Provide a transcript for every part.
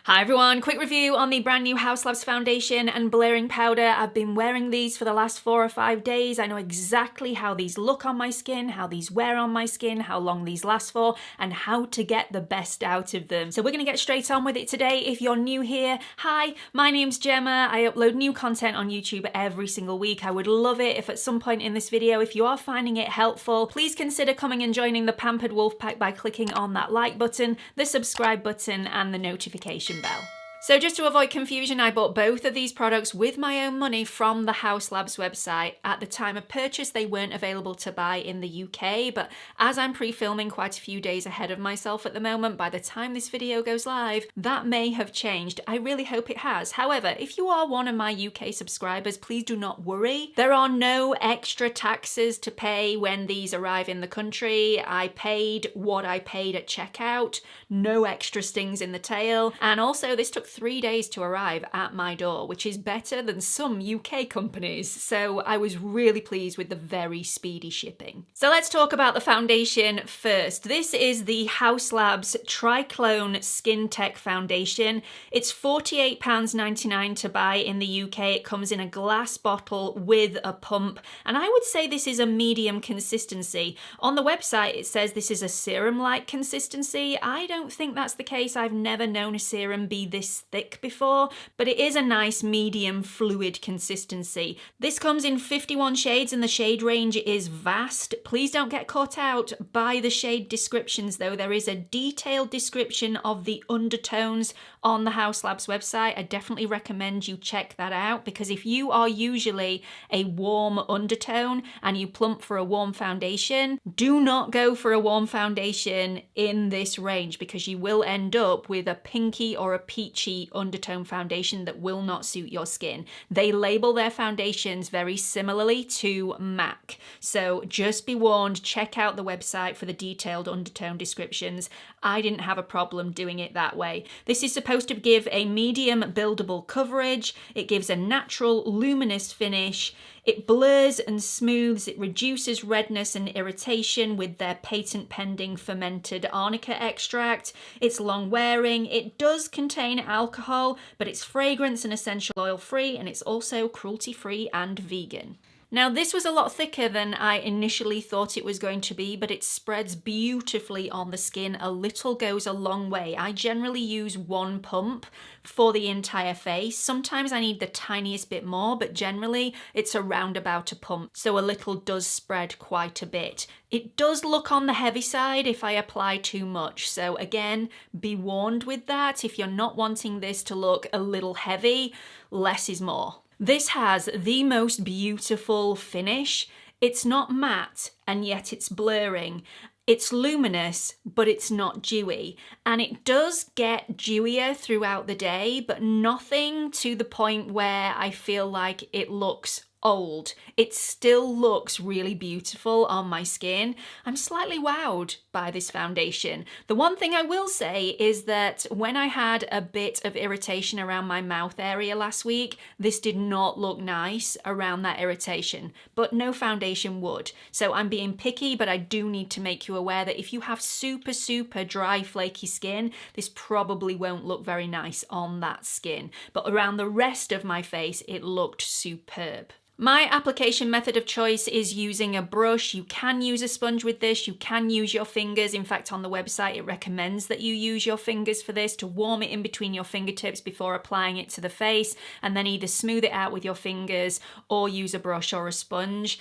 Hi everyone, quick review on the brand new Haus foundation and blurring powder. I've been wearing these for the last 4 or 5 days. I know exactly how these look on my skin, how these wear on my skin, how long these last for, and how to get the best out of them. So we're gonna get straight on with it today. If you're new here, hi, my name's Gemma. I upload new content on YouTube every single week. I would love it if at some point in this video, if you are finding it helpful, please consider coming and joining the Pampered Wolf Pack by clicking on that like button, the subscribe button, and the notification bell. So just to avoid confusion, I bought both of these products with my own money from the Haus Labs website. At the time of purchase, they weren't available to buy in the UK, but as I'm pre-filming quite a few days ahead of myself at the moment, by the time this video goes live, that may have changed. I really hope it has. However, if you are one of my UK subscribers, please do not worry. There are no extra taxes to pay when these arrive in the country. I paid what I paid at checkout, no extra stings in the tail, and also this took 3 days to arrive at my door, which is better than some UK companies. So I was really pleased with the very speedy shipping. So let's talk about the foundation first. This is the Haus Labs Triclone Skin Tech Foundation. It's £48.99 to buy in the UK. It comes in a glass bottle with a pump, and I would say this is a medium consistency. On the website it says this is a serum-like consistency. I don't think that's the case. I've never known a serum be this thick before, but it is a nice medium fluid consistency. This comes in 51 shades and the shade range is vast. Please don't get caught out by the shade descriptions though. There is a detailed description of the undertones on the Haus Labs website. I definitely recommend you check that out, because if you are usually a warm undertone and you plump for a warm foundation, do not go for a warm foundation in this range, because you will end up with a pinky or a peachy undertone foundation that will not suit your skin. They label their foundations very similarly to MAC, so just be warned, check out the website for the detailed undertone descriptions. I didn't have a problem doing it that way. This is supposed to give a medium buildable coverage. It gives a natural luminous finish. It blurs and smooths, it reduces redness and irritation with their patent pending fermented arnica extract. It's long wearing, it does contain alcohol, but it's fragrance and essential oil free, and it's also cruelty free and vegan. Now this was a lot thicker than I initially thought it was going to be, but it spreads beautifully on the skin. A little goes a long way. I generally use one pump for the entire face. Sometimes I need the tiniest bit more, but generally it's around about a pump, so a little does spread quite a bit. It does look on the heavy side if I apply too much, so again, be warned with that. If you're not wanting this to look a little heavy, less is more. This has the most beautiful finish. It's not matte and yet it's blurring. It's luminous, but it's not dewy. And it does get dewier throughout the day, but nothing to the point where I feel like it looks old. It still looks really beautiful on my skin. I'm slightly wowed by this foundation. The one thing I will say is that when I had a bit of irritation around my mouth area last week, this did not look nice around that irritation, but no foundation would. So I'm being picky, but I do need to make you aware that if you have super, super dry, flaky skin, this probably won't look very nice on that skin. But around the rest of my face, it looked superb. My application method of choice is using a brush. You can use a sponge with this, you can use your fingers. In fact, on the website, it recommends that you use your fingers for this, to warm it in between your fingertips before applying it to the face, and then either smooth it out with your fingers or use a brush or a sponge.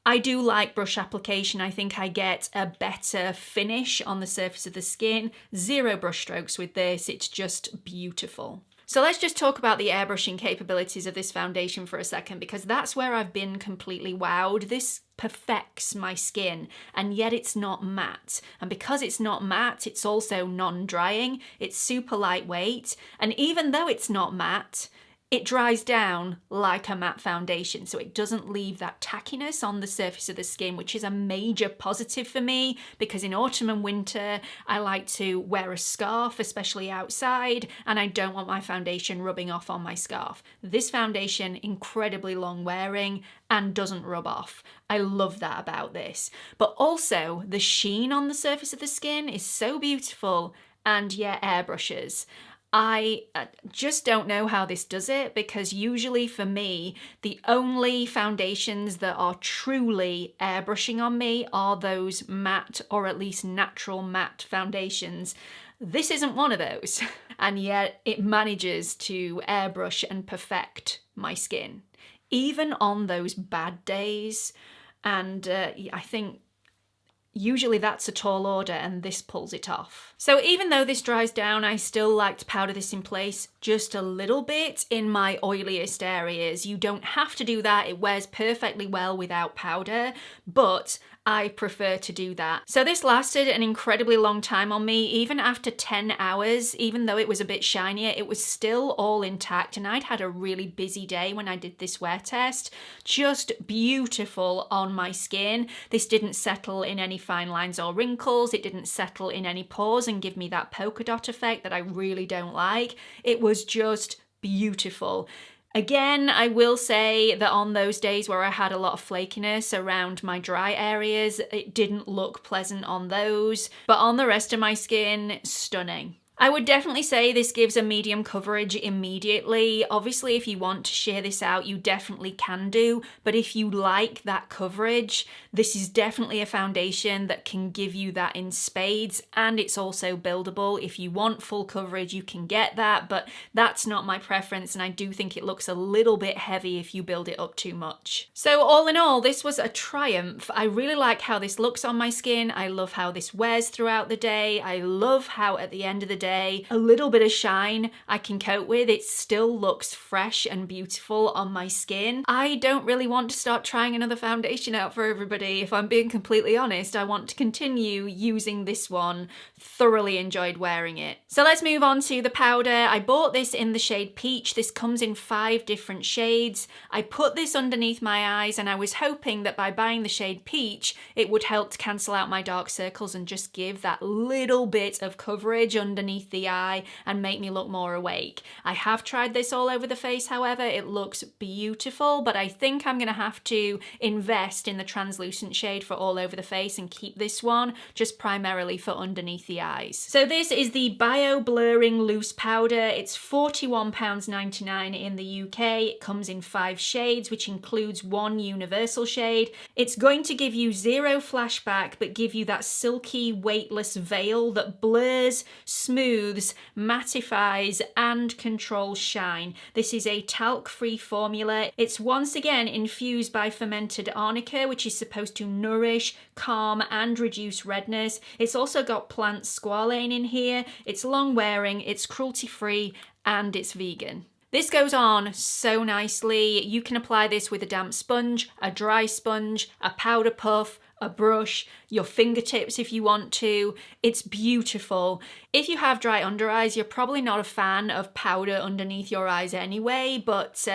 I do like brush application. I think I get a better finish on the surface of the skin. 0 brush strokes with this, it's just beautiful. So let's just talk about the airbrushing capabilities of this foundation for a second, because that's where I've been completely wowed. This perfects my skin, and yet it's not matte. And because it's not matte, it's also non-drying. It's super lightweight, and even though it's not matte, it dries down like a matte foundation, so it doesn't leave that tackiness on the surface of the skin, which is a major positive for me, because in autumn and winter I like to wear a scarf, especially outside, and I don't want my foundation rubbing off on my scarf. This foundation, incredibly long wearing and doesn't rub off. I love that about this. But also the sheen on the surface of the skin is so beautiful, and yeah, airbrushes. I just don't know how this does it, because usually for me, the only foundations that are truly airbrushing on me are those matte, or at least natural matte foundations. This isn't one of those, and yet it manages to airbrush and perfect my skin, even on those bad days. And I think usually that's a tall order, and this pulls it off. So even though this dries down, I still like to powder this in place just a little bit in my oiliest areas. You don't have to do that, it wears perfectly well without powder, but I prefer to do that. So this lasted an incredibly long time on me. Even after 10 hours, even though it was a bit shinier, it was still all intact, and I'd had a really busy day when I did this wear test. Just beautiful on my skin. This didn't settle in any fine lines or wrinkles, it didn't settle in any pores and give me that polka dot effect that I really don't like. It was just beautiful. Again, I will say that on those days where I had a lot of flakiness around my dry areas, it didn't look pleasant on those, but on the rest of my skin, stunning. I would definitely say this gives a medium coverage immediately. Obviously, if you want to sheer this out, you definitely can do, but if you like that coverage, this is definitely a foundation that can give you that in spades, and it's also buildable. If you want full coverage, you can get that, but that's not my preference, and I do think it looks a little bit heavy if you build it up too much. So all in all, this was a triumph. I really like how this looks on my skin. I love how this wears throughout the day. I love how at the end of the day, a little bit of shine I can cope with. It still looks fresh and beautiful on my skin. I don't really want to start trying another foundation out for everybody. If I'm being completely honest, I want to continue using this one. Thoroughly enjoyed wearing it. So let's move on to the powder. I bought this in the shade Peach. This comes in 5 different shades. I put this underneath my eyes, and I was hoping that by buying the shade Peach, it would help to cancel out my dark circles and just give that little bit of coverage underneath the eye and make me look more awake. I have tried this all over the face, however. It looks beautiful, but I think I'm gonna have to invest in the translucent shade for all over the face and keep this one just primarily for underneath the eyes. So this is the Bio Blurring Loose Powder. It's £41.99 in the UK. It comes in 5 shades, which includes 1 universal shade. It's going to give you 0 flashback, but give you that silky, weightless veil that blurs, smooths, mattifies, and controls shine. This is a talc-free formula. It's once again infused by fermented arnica, which is supposed to nourish, calm, and reduce redness. It's also got plant squalane in here. It's long wearing, it's cruelty-free, and it's vegan. This goes on so nicely. You can apply this with a damp sponge, a dry sponge, a powder puff, a brush, your fingertips if you want to. It's beautiful. If you have dry under eyes, you're probably not a fan of powder underneath your eyes anyway, but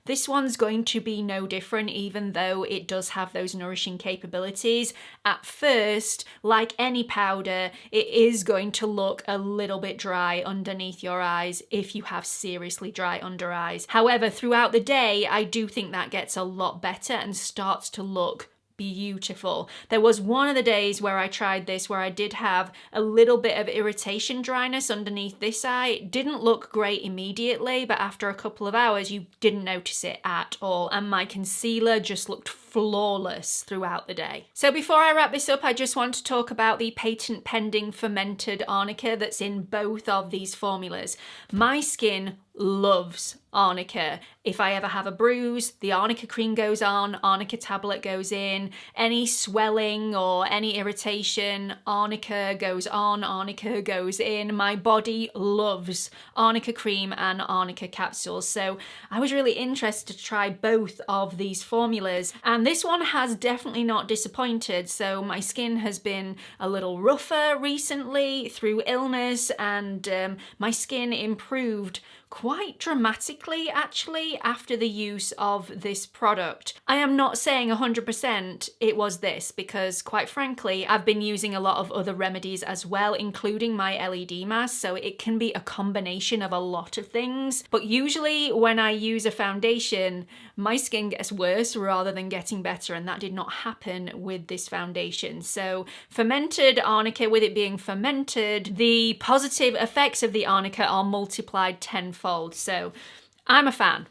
this one's going to be no different, even though it does have those nourishing capabilities. At first, like any powder, it is going to look a little bit dry underneath your eyes if you have seriously dry under eyes. However, throughout the day, I do think that gets a lot better and starts to look beautiful. There was one of the days where I tried this where I did have a little bit of irritation dryness underneath this eye. It didn't look great immediately, but after a couple of hours you didn't notice it at all, and my concealer just looked flawless throughout the day. So before I wrap this up, I just want to talk about the patent pending fermented arnica that's in both of these formulas. My skin loves arnica. If I ever have a bruise, the arnica cream goes on, arnica tablet goes in. Any swelling or any irritation, arnica goes on, arnica goes in. My body loves arnica cream and arnica capsules. So I was really interested to try both of these formulas, and this one has definitely not disappointed. So my skin has been a little rougher recently through illness, and my skin improved quite dramatically actually after the use of this product. I am not saying 100% it was this, because quite frankly I've been using a lot of other remedies as well, including my LED mask, so it can be a combination of a lot of things. But usually when I use a foundation, my skin gets worse rather than getting getting better, and that did not happen with this foundation. So fermented arnica, with it being fermented, the positive effects of the arnica are multiplied tenfold. So I'm a fan.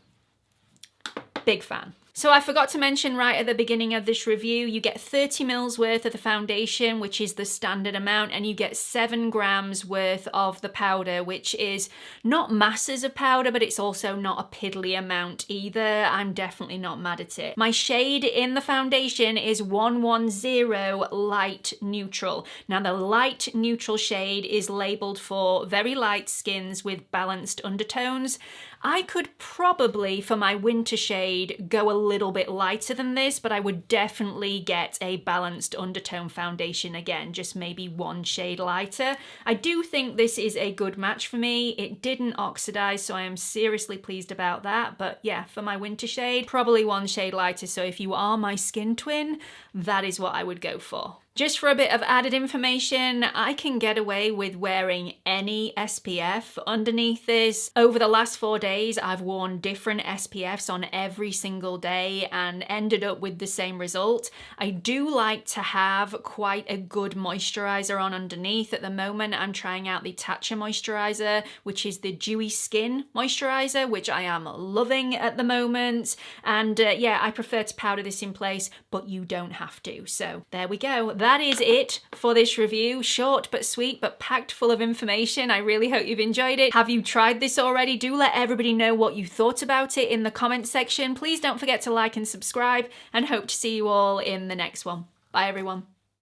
Big fan. So I forgot to mention right at the beginning of this review, you get 30 mils worth of the foundation, which is the standard amount, and you get 7 grams worth of the powder, which is not masses of powder, but it's also not a piddly amount either. I'm definitely not mad at it. My shade in the foundation is 110 Light Neutral. Now the light neutral shade is labeled for very light skins with balanced undertones. I could probably, for my winter shade, go a little bit lighter than this, but I would definitely get a balanced undertone foundation again, just maybe 1 shade lighter. I do think this is a good match for me. It didn't oxidize, so I am seriously pleased about that. But yeah, for my winter shade, probably 1 shade lighter. So if you are my skin twin, that is what I would go for. Just for a bit of added information, I can get away with wearing any SPF underneath this. Over the last 4 days, I've worn different SPFs on every single day and ended up with the same result. I do like to have quite a good moisturizer on underneath. At the moment, I'm trying out the Tatcha moisturizer, which is the Dewy Skin moisturizer, which I am loving at the moment. And yeah, I prefer to powder this in place, but you don't have to. So there we go. That is it for this review. Short but sweet, but packed full of information. I really hope you've enjoyed it. Have you tried this already? Do let everybody know what you thought about it in the comment section. Please don't forget to like and subscribe, and hope to see you all in the next one. Bye everyone.